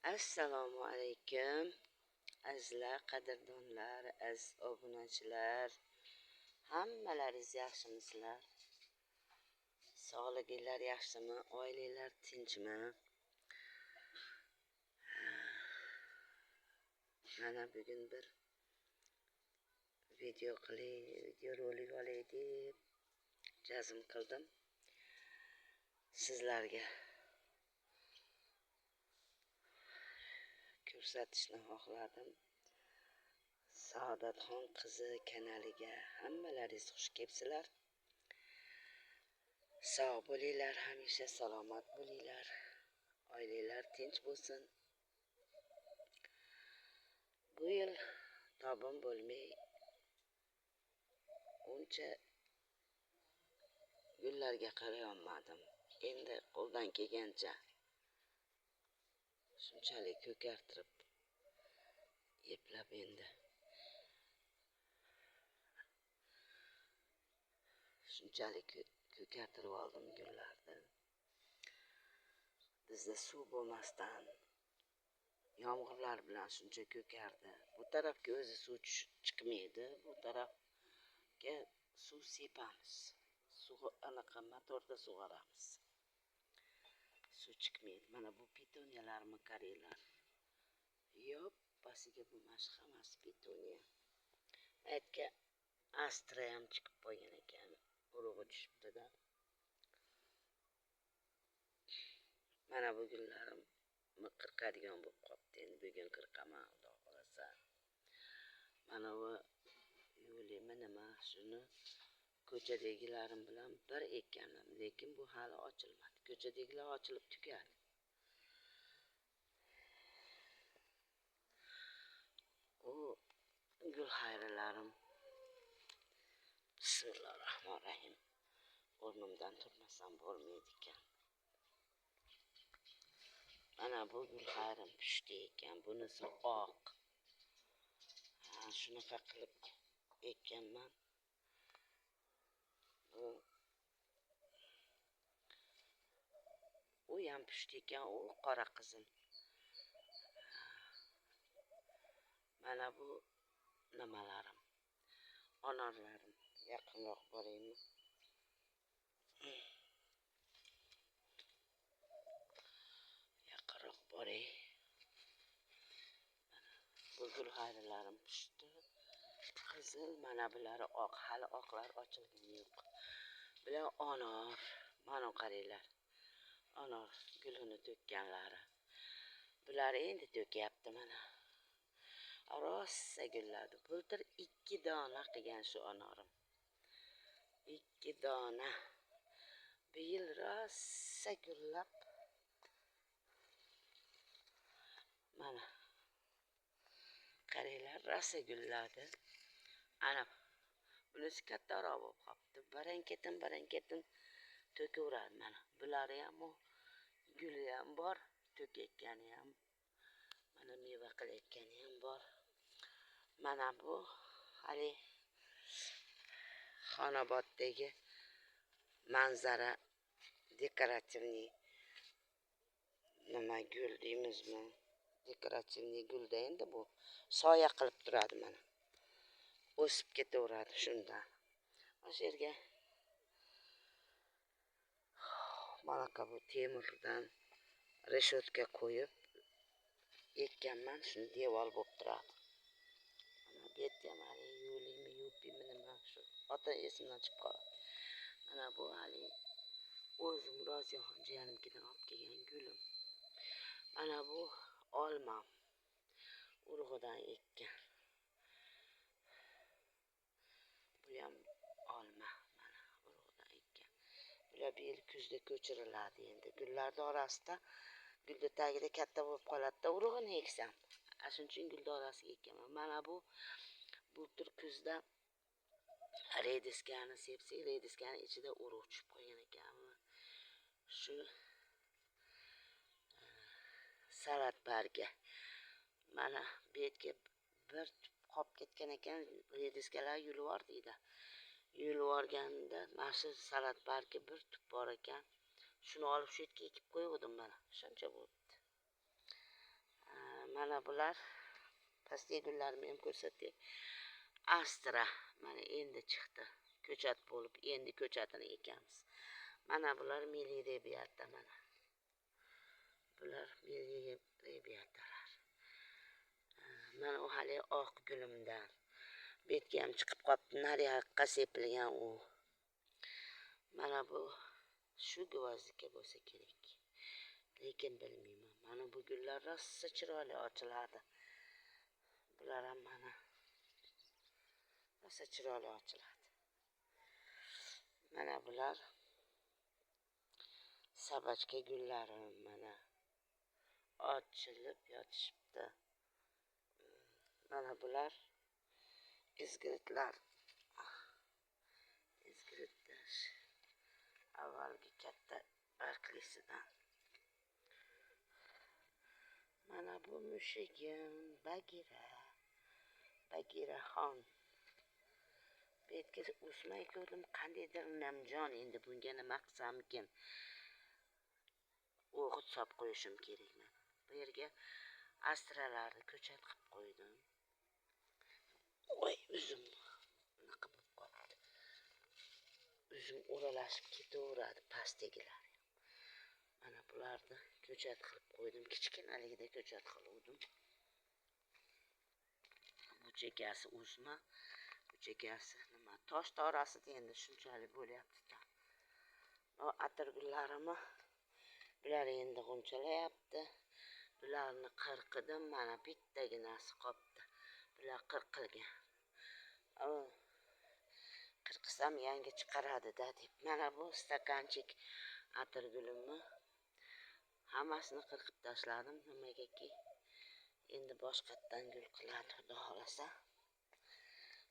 Assalomu alaykum azizlar, qadrdonlar, aziz obunachilar. Hammalaringiz yaxshimisizlar? Sog'liginglar yaxshimi? Oilalar tinchmi? Mana bugun bir video rolik olay deb jazm qildim. Sizlarga ko'rsatishni xohladim. Saodatxon qizi kanaliga hammalaringiz xush kelibsizlar. Sog' bo'linglar, hamisha salomat bo'linglar. Oilalar tinch bo'lsin. Bu yil tobim bo'lmay uncha gullarga qaray olmadim. Endi qo'ldan kelgancha shunchalik ko'kartirib eplab endi shunchalik ko'kartirib oldim gullarni. Bizda suv bo'lmasdan yomg'irlar bilan shuncha ko'kardi. Bu tarafga o'zi suv chiqmaydi. Bu tarafga suv sepamiz. Suv anaqa motorda sug'oramiz. Suv chiqmaydi. Mana bu petuniyalarmi qaranglar. Yoppasiga bo'lmashi hammasi petuniya. Aytga astra ham chiqib qolgan ekan. Urug'i tushibdi-da. Mana bu gullarim qirqadigan bo'lib qolibdi. Endi bugun qirqaman, xudo xolasa. Mana bu yo'limi nima? Shuni ko'chadagilarim bilan bir ekandim, lekin bu hali ochilmadi. Ko'chadagilar ochilib tugadi. U gul xayralarim. Bismillahirrohmanirrohim. O'rnimdan turmasam bo'lmaydi ekan. Mana bu gul xayrim pishdi ekan. Bunisi oq. Shunaqa qilib ekkanman. U ham pishdi ekan, u qora qizil. Mana bu nimalarim, anorlarim. Yaqinroq boraymi? Yaqinroq boray. Bu gul xayralarim pishdi. Qizil, mana bulari oq, hali oqlar ochilgani yo'q. Bular anor, mana qaranglar. Anor gulini to'kkanlari. Bular endi to'kyapti mana. Rosa gulladi. Bultir 2 dona qilgan shu anorim. 2 dona. Bu yil rosa gullab. Mana. Qaranglar, rosa gulladi. Ana. Bunisi kattaroq bo'lib qolibdi. Baranketin to'kaveradi mana. Bulari ham guli ham bor, to'kayotgani ham. Mana meva qilayotgani ham bor. Mana bu hali Xonoboddagi manzara dekorativniy nima gul deymizmi? Dekorativniy gulda endi bu soya qilib turadi mana. O'sib ketaveradi shundan. O'sha yerga mana bu temirdan reshotka qo'yib ekkanman, shuni devor bo'lib turadi. Mana bu yerda hali yo'limi, yupimi nima shu. Ota esimdan chiqib qoladi. Mana bu hali o'zim Roziyaxon jiyanimnikidan olib kelgan gulim. Mana bu olmam. Urug'idan ekkan. Bu ham olma, mana urug'idan ekkan. Bular bir yil kuzda ko'chiriladi endi. Gullarning orasida, gulning tagida katta bo'lib qoladi-da, urug'ini eksam. Shuning uchun gulning orasiga ekkanman. Mana bu bultur kuzda rediskani sepsak, rediskani ichida urug' tushib qolgan ekan. Shu salat bargi. Mana bu yerga bir qop ketgan ekan, rediskalar yulvor deydi. Yulvorganda mana shu salat bargi bir tup bor ekan. Shuni olib shu yerga ekib qo'ygandim mana. Shuncha bo'libdi. Mana bular pastki gullarimni ham ko'rsatay. Astra mana endi chiqdi. Ko'chat bo'lib, endi ko'chatini ekamiz. Mana bular milliy rebiata mana. Bular milliy rebiatalar. Mana u hali oq gulimdan. Betga ham chiqib qopti, naryoqqa sepilgan u. Mana bu shu gvozdika bo'lsa kerak. Lekin bilmayman. Mana bu gullar rosa chiroyli ochiladi. Bular ham mana rosa chiroyli ochiladi. Mana bular sabachka gullari mana ochilib yotishibdi. Mana bular izgiritlar. Izgiritlar avvalgi katta barglisidan. Mana bu mushugim Bagiraxon. Betga o'smay ko'rdim, qandaydir namjon. Endi bunga nima qilsamkin? O'g'it solib qo'yishim kerak men. Bu yerga astralarni ko'chat qilib qo'ydim. Voy, uzum nima qilib qoldi? Uzum o'ralashib ketaveradi pastdagilar. Mana bularni ko'chat qilib qo'ydim. Kichkinaligida ko'chat qildim. Bu chekasi o'sma, bu chekasi nima? Tosh orasida endi shunchalik bo'lyapti-da. O atirgullarimni bular endi g'unchalayapti. Bularni qirqidim, mana bittaginasi qopti. Bular qirqilgan. Qirqsam yangi chiqaradi-da deb. Mana bu stakanchik atirgulimni hammasini qirqib tashladim. Nimagaki endi boshqatdan gul qiladi, xudo xolasa.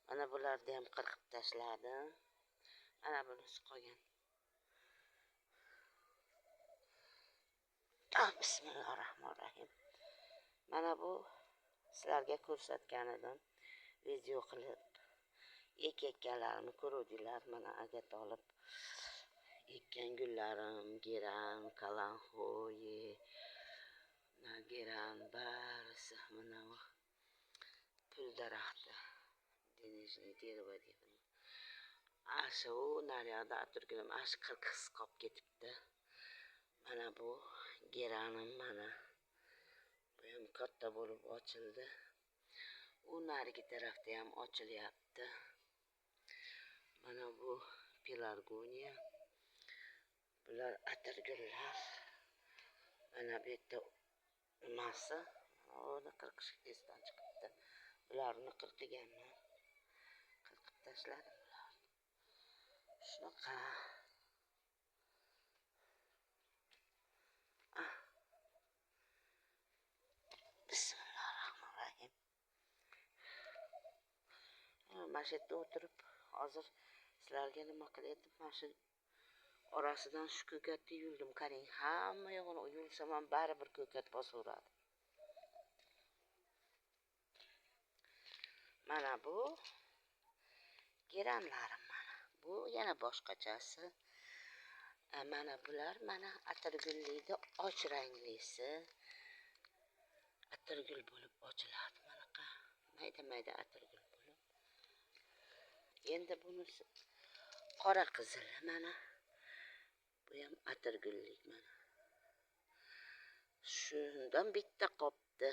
Mana bularni ham qirqib tashladim. Mana bunisi qolgan. Bismillahirrohmanirrohim. Mana bu sizlarga ko'rsatgan edim. Video qilib ekkanlarimni ko'rdinglar. Mana agat olib ekkan gullarim, geran, kalanxo'yi, geran barisi mana bu pul daraxti. Denejniy derevo dedim. Asha u naryoqda atirgulim ash qirqis qolib ketibdi. Mana bu geranim mana. Bu ham katta bo'lib ochildi. U narigi tarafda ham ochilyapti. Mana bu pelargoniya. Bular atirgullar. Mana bu yerda nimasi? Uni qirqish esdan chiqibdi. Bularni qirqiganman. Qirqib tashladim bularni. Shunaqa. Bismillahirrohmanirrohim. Mana shu yerda o'tirib, hozir sizlarga nima qilyaptim? Mana shu orasidan shu ko'katni yuldim. Qarang, hamma yog'ini yulsam ham baribir ko'kat bosaveradi. Mana bu geranlarim mana. Bu yana boshqachasi. Mana bular mana atirgullikda och ranglisi. Atirgul bo'lib ochiladi manaqa. Mayda-mayda atirgul bo'lib. Endi bunisi qora qizil mana. Bu ham atirgullik mana. Shundan bitta qopdi.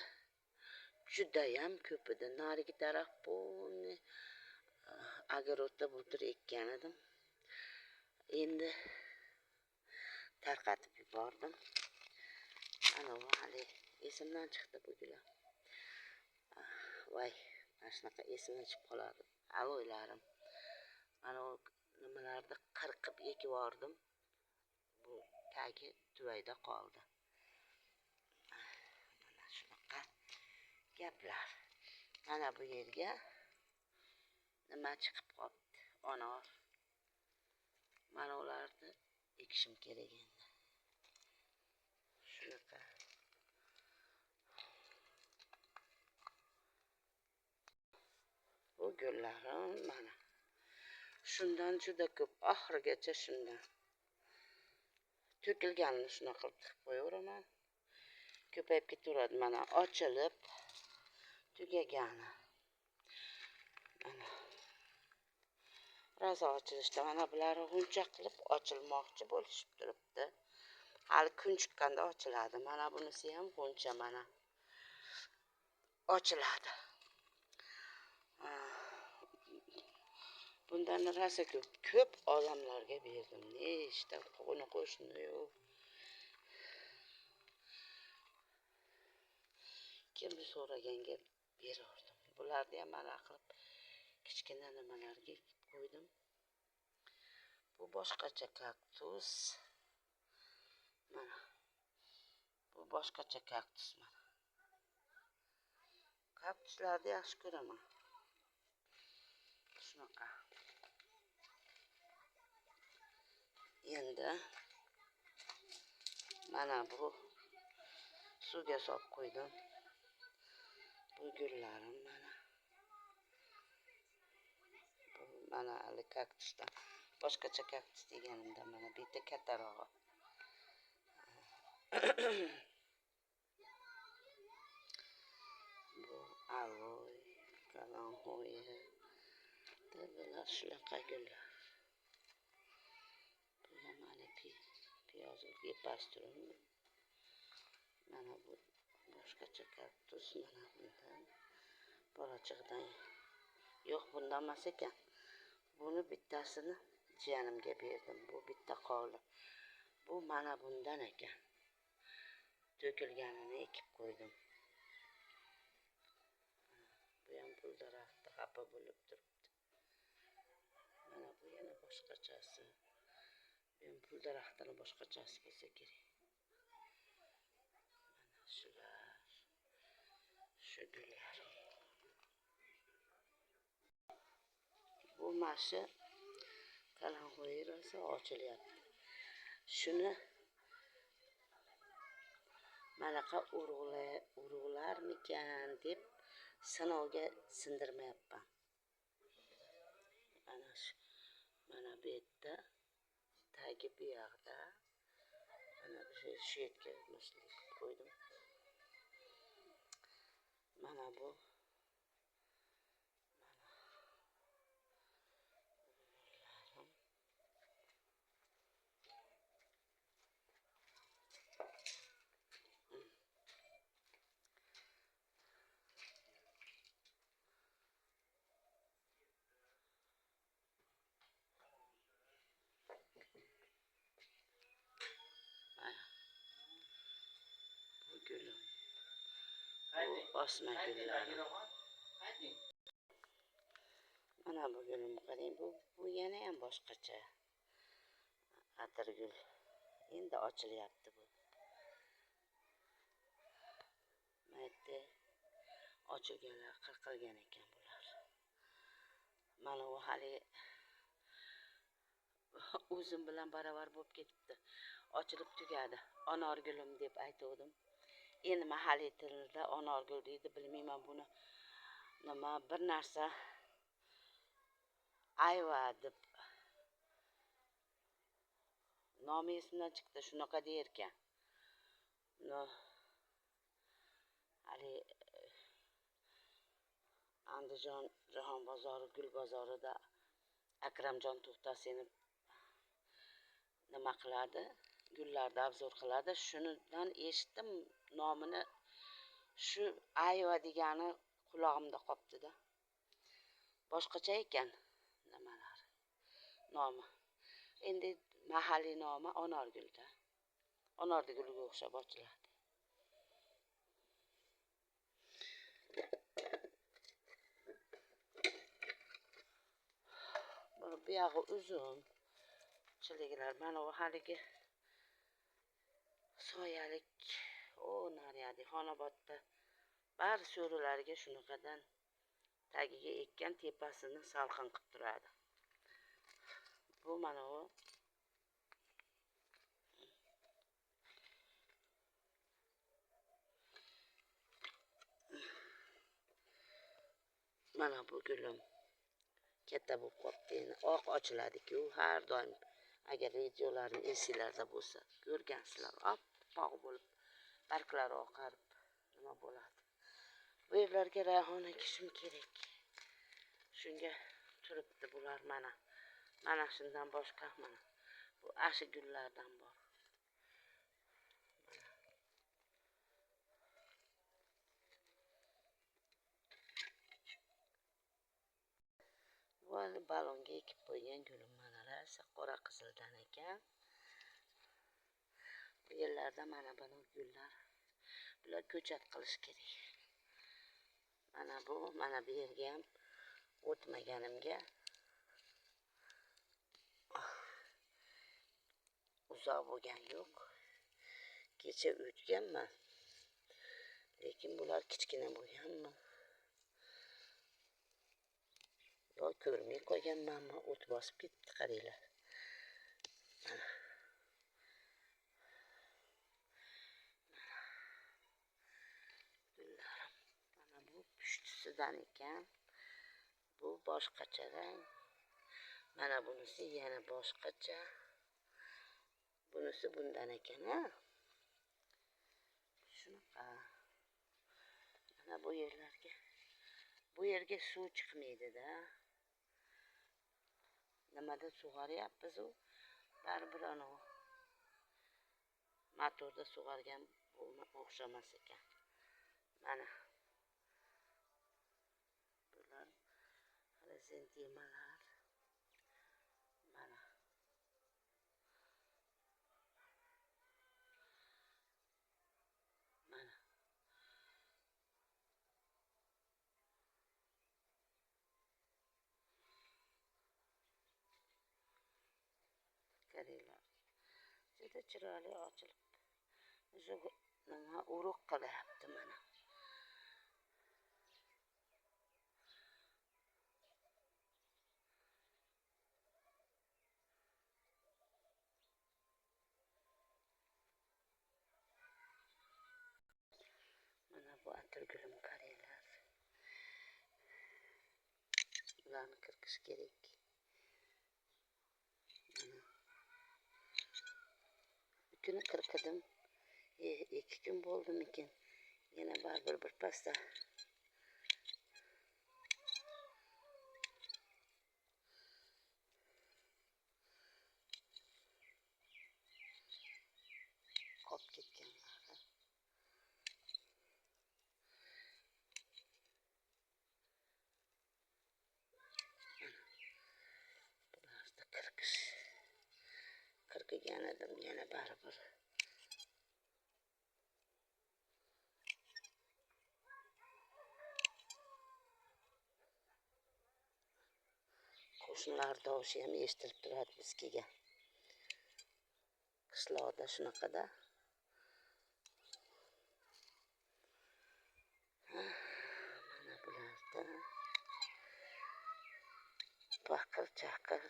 Juda ham ko'p edi. Narigi taraf pulni огородda butur ekkan edim. Endi tarqatib yubordim. Ana bu hali esimdan chiqdi bu gullar. Voy, mana shunaqa esimdan chiqib qoladi. Aloylarim. Mana u nimalarni qirqib ekib yubordim. Bu tagi tuvayda qoldi. Mana shunaqa gaplar. Mana bu yerga nima chiqib qoldi? Anor. Mana ularni ekishim kerak endi. Shunaqa. Bu gullarim mana. Shundan juda ko'p, oxirigacha shundan. To'kilganini shunaqa qilib qo'yaveraman. ko'payib ketaveradi. Mana ochilib tugagani. Mana rosa ochilishda mana bular g'uncha qilib ochilmoqchi bo'lishib turibdi. Hali kun chiqqanda ochiladi. Mana bunisi ham g'uncha mana ochiladi. Bundan rosa ko'p odamlarga berdim. Nechta qo'shni yo'q. Kim so'raganga berardim. Bularni ham mana qilib kichkina nimalarga qo'ydim. Bu boshqacha kaktus. Mana. Bu boshqacha kaktus mana. Kaktuslarni yaxshi ko'raman. Shunaqa. Endi mana bu suvga solib qo'ydim. Bu gullarim mana. Mana hali kaktusdan boshqacha kaktus deganimda mana bu yerda kattarog'i. Bu aloy, kalanxo'ya, bular shunaqa gullar. Bu ham mana piyoz yepastrum. Mana bu boshqacha kaktus mana bundan. Bolachiqdan yo'q, bundan emas ekan. Buni bittasini jiyanimga berdim. Bu bitta qoldi. Bu mana bundan ekan. To'kilganini ekib qo'ydim. Bu ham pul daraxti xafa bo'lib turibdi. Mana bu yana boshqachasi. Bu ham pul daraxtini boshqachasi bo'lsa kerak. Mana shular. Shu gullar. Bu mashi kalanxo'ya rosa ochilyapti. Shuni malaqa urug'larmikan deb sinovga sindirmayapman. Mana bu yerda tagi bu yoqda. Mana shu yerga qo'ydim. Mana bu gulüm. Bu osma gullari. Mana bu gulim qarang, bu yana ham boshqacha. Atirgul. Endi ochilyapti bu. Mayda ochilganlar qirqilgan ekan bular. Mana u hali o'zim bilan baravar bo'lib ketibdi. Ochilib tugadi. Anorgulim deb aytdim. Endi mahalliy tilda anorgul deydi, bilmayman buni. Nima bir narsa ayva deb nomi esimdan chiqdi, shunaqa der ekan. Hali Andijon Jahon bozori, gul bozorida Akramjon To'xtasinov nima qiladi? Gullarni obzor qiladi. Shundan eshitdim nomini. Shu ayva degani qulog'imda qopti-da. Boshqacha ekan nimalar nomi. Endi mahalliy nomi anorgulda. Anordi guliga o'xshab ochiladi. Bu yog'i uzun chiliklar. Mana u haligi soyalik nariyadi Xonobodda bar so'rilariga shunaqadan tagiga ekkan, tepasini salqin qilib turadi. Bu mana u mana bu gulim katta bo'lib qolibdi. Endi oq ochiladi-ku har doim. Agar videolarim esinglarda bo'lsa, ko'rgansizlar, oppoq bo'lib barglari oqarib nima bo'ladi. Bu yerlarga rayhon ekishim kerak. Shunga turibdi bular mana. Mana shundan boshqa mana. Bu ashi gullardan bor. Bu balonga ekib qo'ygan gulim mana rosa qora qizildan ekan. Bu yerlarda mana buni gullar. Bular ko'chat qilish kerak. Mana bu yerga ham o'tmaganimga uzoq bo'lgan yo'q. Kecha o'tganman. Lekin bular kichkina bo'lganmi? Yo ko'rmay qo'yganmanmi? O't bosib ketdi, qaranglar. Mana. Gullarim. Mana bu pushtisidan ekan. Bu boshqacha rang. Mana bunisi yana boshqacha. Bunisi bundan ekan, ha? Shunaqa. Mana bu yerga suv chiqmaydi-da. Nimada sug'oryapmiz u? Baribir anavi motorda sug'organ o'xshamas ekan. Mana. Bular rezentemalar. Mana. Mana. Qaranglar. Juda chiroyli ochilib. Nima uruq qilyapti mana. Mana bu atirgulim qaranglar. Ularni qirqish kerak. Mana. Bir kuni qirqidim. 2 kun bo'ldimikin. Yana baribir bir pasda. Qolib ketganlar. Bularni qirqigan edim yana baribir. Qo'shnilar tovushi ham eshitilib turadi bizga. Qishloqda shunaqada. Mana bularda baqir-chaqir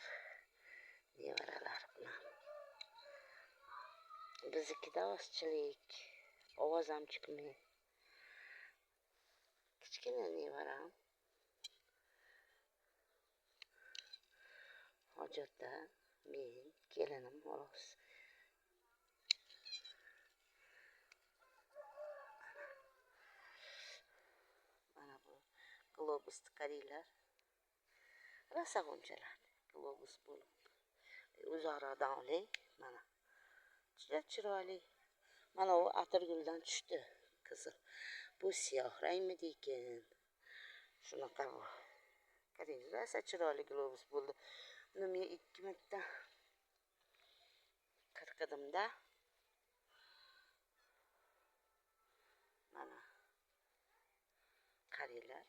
nevaralar bilan. Biznikida ozchilik, ovoz ham chiqmaydi. Kichkina nevaram hojatda men kelinim xolos. Mana bu globusni qaranglar. Rosa g'unchalar globus bo'lib. Uzoqroqdan olay. Mana. Juda chiroyli. Mana u atirguldan tushdi, qizil. Bu siyoh rangmi degan. Shunaqa bu. Qarang, rosa chiroyli globus bo'ldi. Uni men 2 marta qirqidimda. Mana. Qaranglar.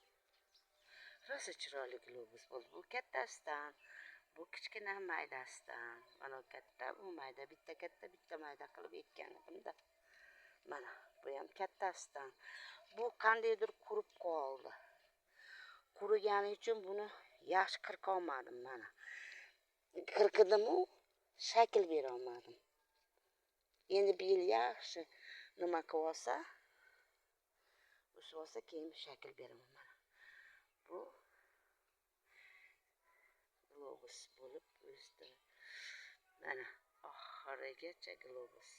Rosa chiroyli globus bo'ldi. Bu kattasidan, bu kichkina maydasidan. Mana katta, bu mayda, bitta katta, bitta mayda qilib ekkan edimda. Mana, bu ham kattasidan. Bu qandaydir qurib qoldi. Qurigani uchun buni yaxshi qirqa olmadim mana. Qirqidim-u, shakl bera olmadim. Endi bu yil yaxshi nima qilib olsa, o'sib olsa keyin shakl beraman mana. Bu globus bo'lib o'sdi. Mana oxirigacha globus.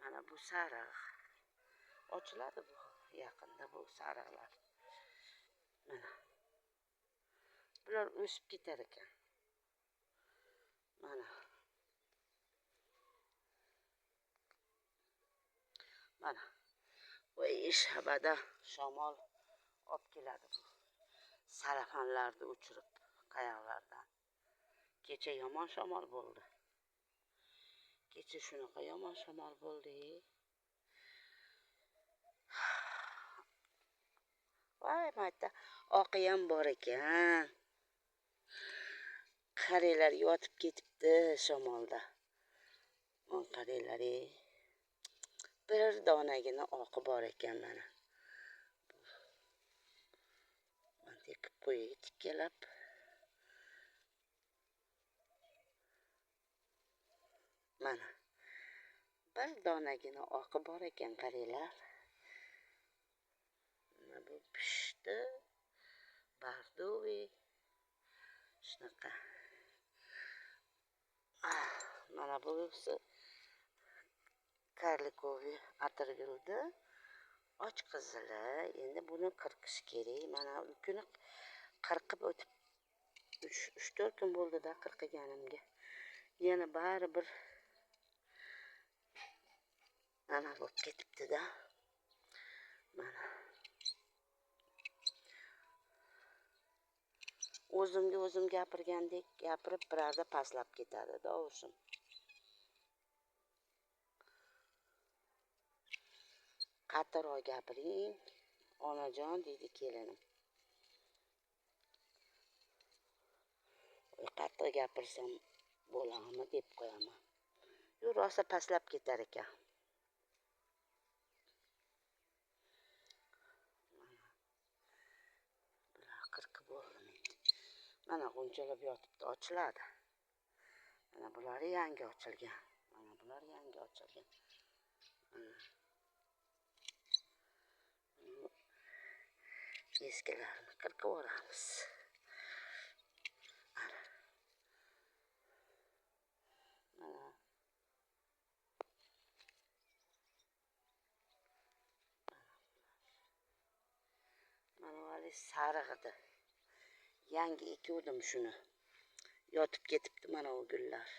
Mana bu sariq. Ochiladi bu yaqinda bu sariqlar. Mana. Bular o'sib ketar ekan. Mana. Mana. Voy shabada shamol olib keladi bu. Sarafanlarni uchirib qayoqlardan. Kecha yomon shamol bo'ldi. Kecha shunaqa yomon shamol bo'ldi. Voy mayda oqi ham bor ekan. Qarilar yotib ketibdi shamolda. Mon qaralari. Bir donagina oqi bor ekan mana. Men tekib qo'yay tikkalab. Mana. Bir donagina oqi bor ekan qarilar. Mana bu pishdi. Bardovi. Shunaqa. Mana busi karlikovi atirguldi. Och qizili. Endi buni qirqish kerak. Mana u kuni qirqib o'tib 3-4 kun bo'ldi-da qirqiganimga. Yana baribir ana bo'lib ketibdi-da. Mana. O'zimga o'zim gapirgandek gapirib birarda pastlab ketadi dovushim. Qattiqroq gapiring, onajon deydi kelinim. Qattiq gapirsam bo'ladimi deb qo'yaman. Yu rosa pastlab ketar ekan. Bular qirqib bo'ldim endi. Mana g'unchalab yotibdi, ochiladi. Mana bular yangi ochilgan. Mana bular yangi ochilgan. Eskilarni qirqib olamiz. Mana vali sariq edi. Yangi ekuvdim shuni. Yotib ketibdi mana o gullar.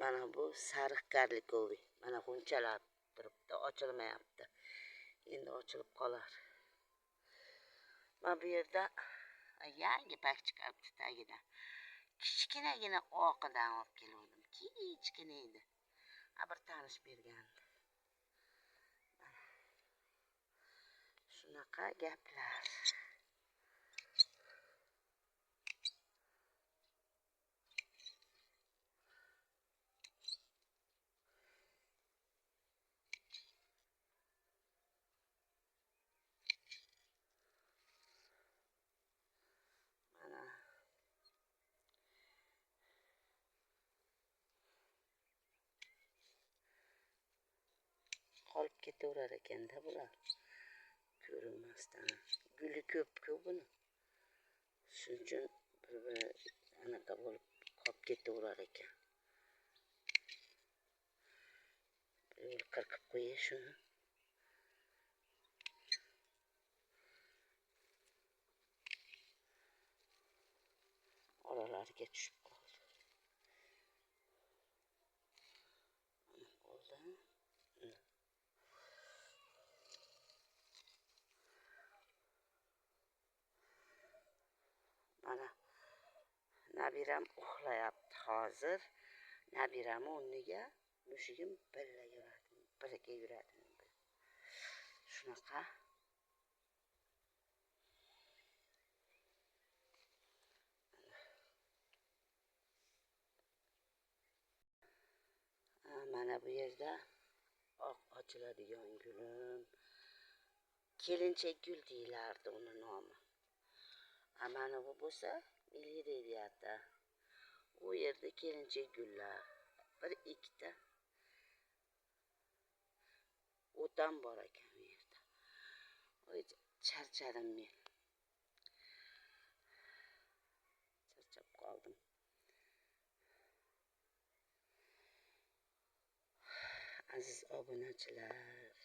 Mana bu sariq karlikovi. Mana g'unchalab turibdi, ochilmayapti. Endi ochilib qolar. Mana bu yerda yangi pak chiqibdi tagidan. Kichkinagina oqidan olib keldim. Kichkina edi. Bir tanish bergandi. Shunaqa gaplar. Mana qolib ketaverar ekanda bular. Ko'rinmasdan. Guli ko'p-ku buni. Shuning uchun bir anaqa bo'lib qolib ketaverar ekan. Bir qirqib qo'yay shuni. Oralariga tushib qoldi. Mana nabiram uxlayapti hozir. Nabiram o'rniga mushugim birga yuradi. Shunaqa. Mana bu yerda oq ochiladigan gulim. Kelinchak gul deyilardi uni nomi. Mana bu bo'lsa milireviyata. U yerda kelinchak gullar. Bir ikkita o'tam bor ekan bu yerda. Voy charchadim men. Charchab qoldim. Aziz obunachilar,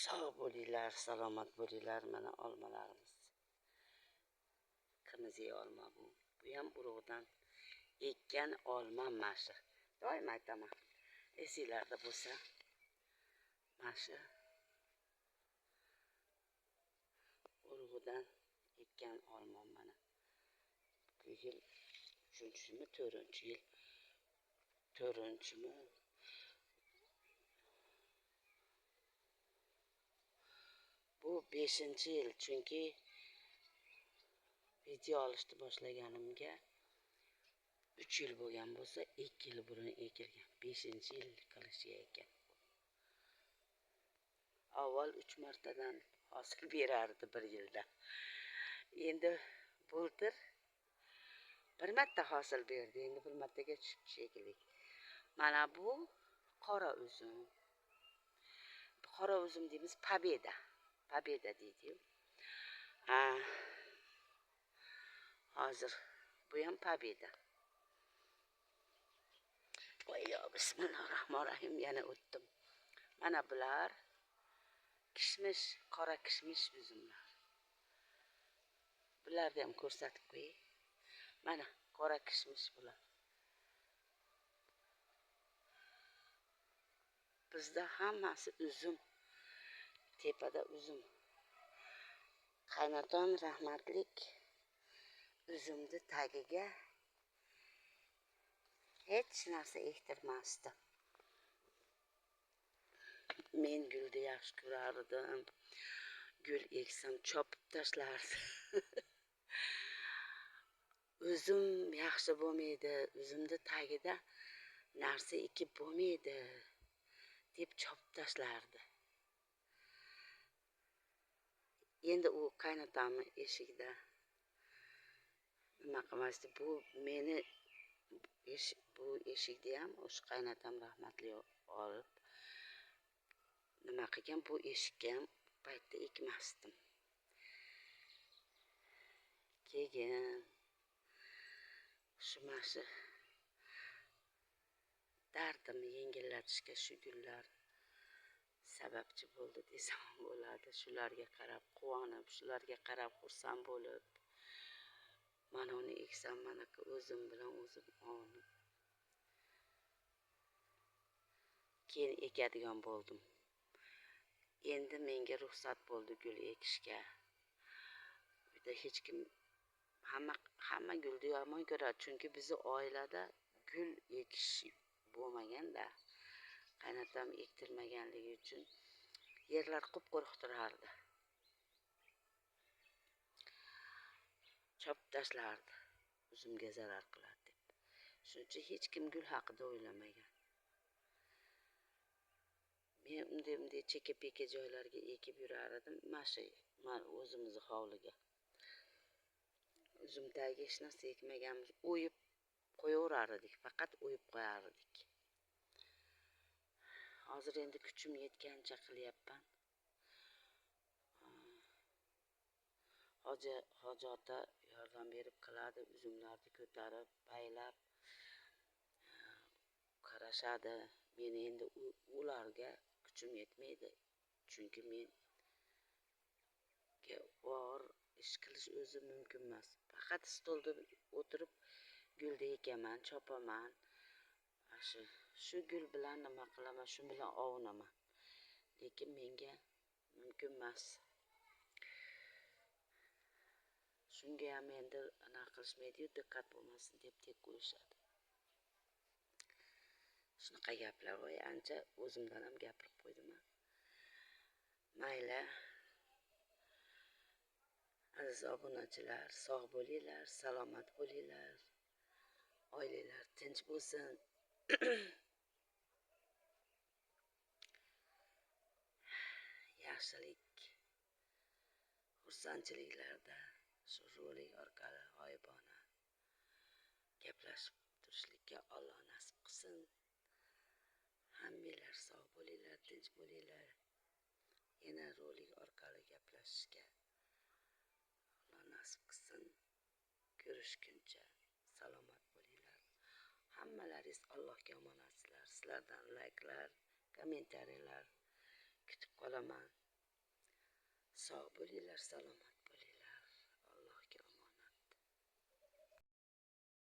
sog' bo'linglar, salomat bo'linglar. Mana olmalarimiz. Qirmizi olma bu. Bu ham urug'dan ekkan olma mashi. Doim aytaman. Esinglarda bo'lsa, mashi urug'idan ekkan olma mana. Bu yil 3-mi, 4-yil. 4-mi? Bu 5-yil, chunki video olishni boshlaganimga 3 yil bo'lgan bo'lsa, 2 yil burun ekilgan. 5-yil qilishiga ekan. Avval 3 martadan hosil berardi bir yilda. Endi bultir bir marta hosil berdi. Endi bir martaga tushibdi shekilli. Mana bu qora uzum. Qora uzum deymiz, Pobeda. Pobeda deydi-yu. Hozir bu ham Pobeda. Voy, bismillahirrohmanirrohim, yana o'tdim. Mana bular kishmish, qora kishmish uzumlar. Bularni ham ko'rsatib qo'ying. Mana qora kishmish bular. Bizda hammasi uzum. Tepada uzum. Qaynotam rahmatlik uzumni tagiga hech narsa ektirmasdi. Men gulni yaxshi ko'rardim. Gul eksam chopib tashlardi. Uzum yaxshi bo'lmaydi, uzumni tagida narsa ekib bo'lmaydi deb chopib tashlardi. Endi u qaynotamni eshigida nima qilmasdi. Bu meni bu eshikda ham o'sha qaynotam rahmatli olib nima qilgan, bu eshikka ham paytda ekmasdim. Keyin shu mashi dardimni yengillatishga shu gullar sababchi bo'ldi desam bo'ladi. Shularga qarab quvonib, shularga qarab xursand bo'lib, mana uni eksam, mana o'zim bilan o'zim olib keyin ekadigan bo'ldim. Endi menga ruxsat bo'ldi gul ekishga. Uyda hech kim, hamma gulni yomon ko'radi, chunki bizni oilada gul ekish bo'lmaganda, qaynotam ektirmaganligi uchun yerlar qup-quruq turardi. Chopib tashlardi, uzumga zarar qiladi deb. Shuning uchun hech kim gul haqida o'ylamagan. Men unday cheka-peka joylarga ekib yurar edim, mana o'zimizni hovliga. Uzum tagiga hech narsa ekmaganmiz, o'yib qo'yaverar edik, faqat o'yib qo'yar edik. Hozir endi kuchim yetgancha qilyapman. Hoji ota yordam berib qiladi, uzumlarni ko'tarib, baylab qarashadi. Men endi ularga kuchim yetmaydi, chunki menga bor ish qilish o'zi mumkin emas. Faqat stolda o'tirib gulni ekaman, chopaman. Shu gul bilan nima qilaman, shu bilan ovunaman. Lekin menga mumkin emas. Shunga ham endi anaqa qilishmaydi-yu, diqqat bo'lmasin deb tek qo'yishadi. Shunaqa gaplar, voy, ancha o'zimdan ham gapirib qo'ydim. Mayli. Aziz obunachilar, sog' bo'linglar, salomat bo'linglar. Oilalar tinch bo'lsin. Yaxshilik, xursandchiliklarda shu rolik orqali g'oyibona gaplashib turishlikka Alloh nasib qilsin. Hammanglar sog' bo'linglar, tinch bo'linglar. Yana rolik orqali gaplashishga Alloh nasib qilsin. Ko'rishguncha salomat bo'ling. Allohga omonatsizlar. Sizlardan layklar, kommentariyalar kutib qolaman. Sog' bo'linglar, salomat.